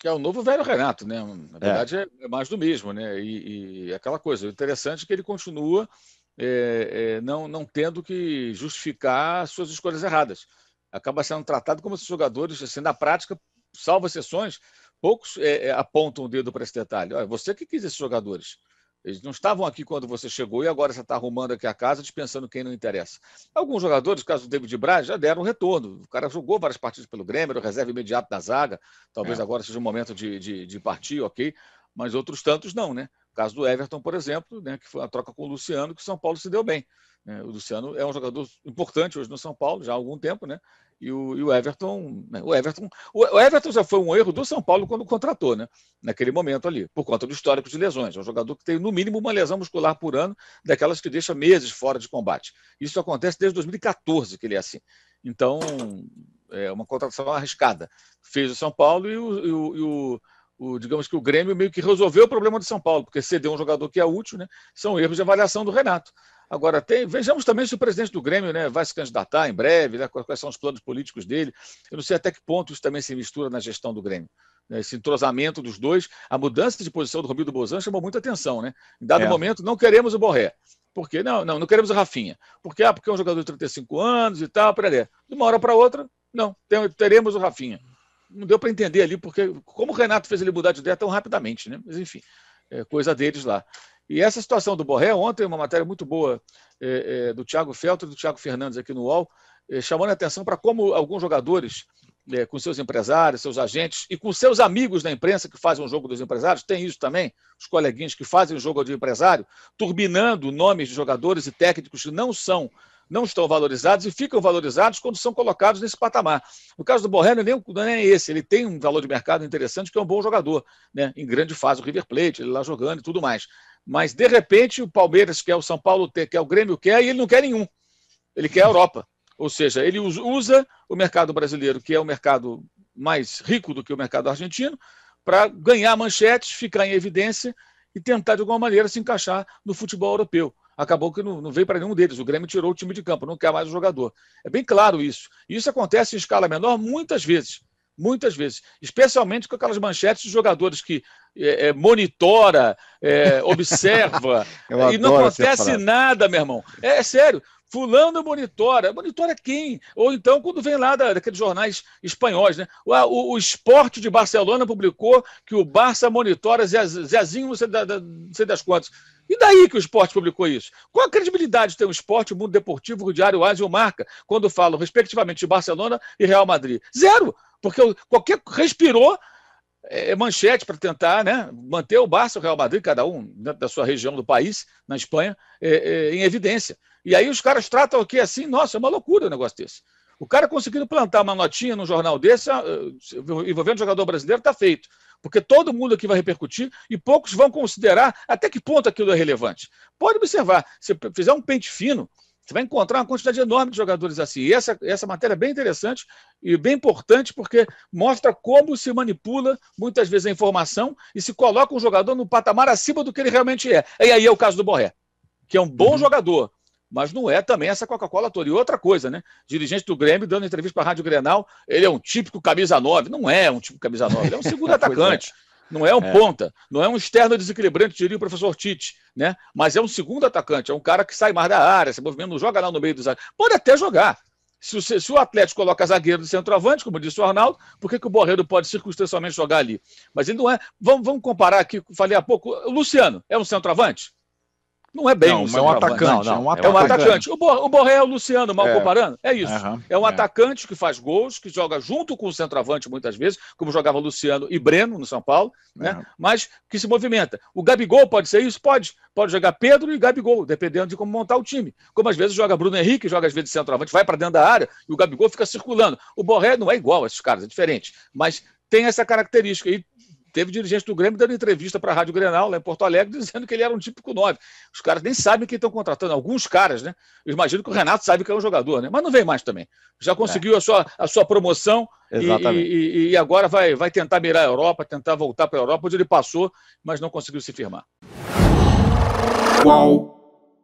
É o novo velho Renato, né? Na É, verdade, é mais do mesmo, né? E aquela coisa, o interessante é que ele continua não tendo que justificar suas escolhas erradas. Acaba sendo tratado como se os jogadores, assim, na prática, salvo exceções, poucos apontam o dedo para esse detalhe. Olha, você que quis esses jogadores. Eles não estavam aqui quando você chegou e agora você está arrumando aqui a casa dispensando quem não interessa. Alguns jogadores, caso do David Braz, já deram um retorno. O cara jogou várias partidas pelo Grêmio, era o reserva imediato da zaga. Talvez é. agora seja o momento de partir, ok. Mas outros tantos não, né? O caso do Everton, por exemplo, né, que foi a troca com o Luciano, que o São Paulo se deu bem. Né? O Luciano é um jogador importante hoje no São Paulo, já há algum tempo, né? E o Everton, né? O Everton já foi um erro do São Paulo quando contratou, né? Naquele momento ali, por conta do histórico de lesões. É um jogador que tem, no mínimo, uma lesão muscular por ano, daquelas que deixa meses fora de combate. Isso acontece desde 2014, que ele é assim. Então, é uma contratação arriscada. Fez o São Paulo digamos que o Grêmio meio que resolveu o problema do São Paulo, porque cedeu um jogador que é útil, né? São erros de avaliação do Renato. Agora, vejamos também se o presidente do Grêmio, né, vai se candidatar em breve, né, quais são os planos políticos dele. Eu não sei até que ponto isso também se mistura na gestão do Grêmio. Né, esse entrosamento dos dois, a mudança de posição do Romildo Bolzan chamou muita atenção. Né? Em dado momento, não queremos o Borré. Por quê? Não queremos o Rafinha. Por quê? Porque é um jogador de 35 anos e tal. De uma hora para outra, não, teremos o Rafinha. Não deu para entender ali, porque como o Renato fez ele mudar de ideia tão rapidamente, né? Mas enfim, coisa deles lá. E essa situação do Borré, ontem, uma matéria muito boa do Thiago Feltro e do Thiago Fernandes aqui no UOL, chamando a atenção para como alguns jogadores, com seus empresários, seus agentes e com seus amigos da imprensa que fazem o jogo dos empresários, tem isso também, os coleguinhas que fazem o jogo de empresário, turbinando nomes de jogadores e técnicos que não estão valorizados e ficam valorizados quando são colocados nesse patamar. No caso do Borré, não é nem esse, ele tem um valor de mercado interessante, que é um bom jogador, né? Em grande fase, o River Plate, ele lá jogando e tudo mais. Mas, de repente, o Palmeiras quer, o São Paulo quer, o Grêmio quer, e ele não quer nenhum. Ele quer a Europa. Ou seja, ele usa o mercado brasileiro, que é o mercado mais rico do que o mercado argentino, para ganhar manchetes, ficar em evidência e tentar, de alguma maneira, se encaixar no futebol europeu. Acabou que não veio para nenhum deles. O Grêmio tirou o time de campo, não quer mais o jogador. É bem claro isso. E isso acontece em escala menor muitas vezes. Muitas vezes. Especialmente com aquelas manchetes de jogadores que monitora, observa, e não acontece nada, meu irmão. É sério. Fulano monitora. Monitora quem? Ou então, quando vem lá daqueles jornais espanhóis, né? O Esporte de Barcelona publicou que o Barça monitora Zezinho, não sei das quantas. E daí que o Esporte publicou isso? Qual a credibilidade tem o Esporte, o Mundo Deportivo, o Diário AS e o Marca, quando falam, respectivamente, de Barcelona e Real Madrid? Zero! Porque qualquer respirou manchete para tentar, né, manter o Barça e o Real Madrid, cada um dentro da sua região do país, na Espanha, em evidência. E aí os caras tratam aqui assim, nossa, é uma loucura um negócio desse. O cara conseguindo plantar uma notinha num jornal desse, envolvendo o jogador brasileiro, está feito. Porque todo mundo aqui vai repercutir e poucos vão considerar até que ponto aquilo é relevante. Pode observar, se fizer um pente fino, você vai encontrar uma quantidade enorme de jogadores assim. E essa matéria é bem interessante e bem importante, porque mostra como se manipula muitas vezes a informação e se coloca um jogador no patamar acima do que ele realmente é. E aí é o caso do Borré, que é um bom jogador, mas não é também essa Coca-Cola toda. E outra coisa, né? Dirigente do Grêmio dando entrevista para a Rádio Grenal, ele é um típico camisa 9. Não é um típico camisa 9, ele é um segundo atacante. Não é um ponta, não é um externo desequilibrante, diria o professor Tite, né? Mas é um segundo atacante, é um cara que sai mais da área, se movimenta, não joga lá no meio dos zagueiros. Pode até jogar. Se o Atlético coloca zagueiro de centroavante, como disse o Arnaldo, por que o Borré pode circunstancialmente jogar ali? Mas ele não é. Vamos comparar aqui, falei há pouco, o Luciano é um centroavante? Não é bem um atacante. É um atacante. O Borré é o Luciano, mal comparando? É isso. É um atacante que faz gols, que joga junto com o centroavante muitas vezes, como jogava Luciano e Breno no São Paulo, né? Mas que se movimenta. O Gabigol pode ser isso? Pode. Pode jogar Pedro e Gabigol, dependendo de como montar o time. Como às vezes joga Bruno Henrique, joga às vezes centroavante, vai para dentro da área e o Gabigol fica circulando. O Borré não é igual a esses caras, é diferente. Mas tem essa característica. E teve dirigente do Grêmio dando entrevista para a Rádio Grenal, lá em Porto Alegre, dizendo que ele era um típico 9. Os caras nem sabem quem estão contratando. Alguns caras, né? Eu imagino que o Renato sabe que é um jogador, né? Mas não vem mais também. Já conseguiu a sua promoção e agora vai tentar mirar a Europa, tentar voltar para a Europa, onde ele passou, mas não conseguiu se firmar. Qual?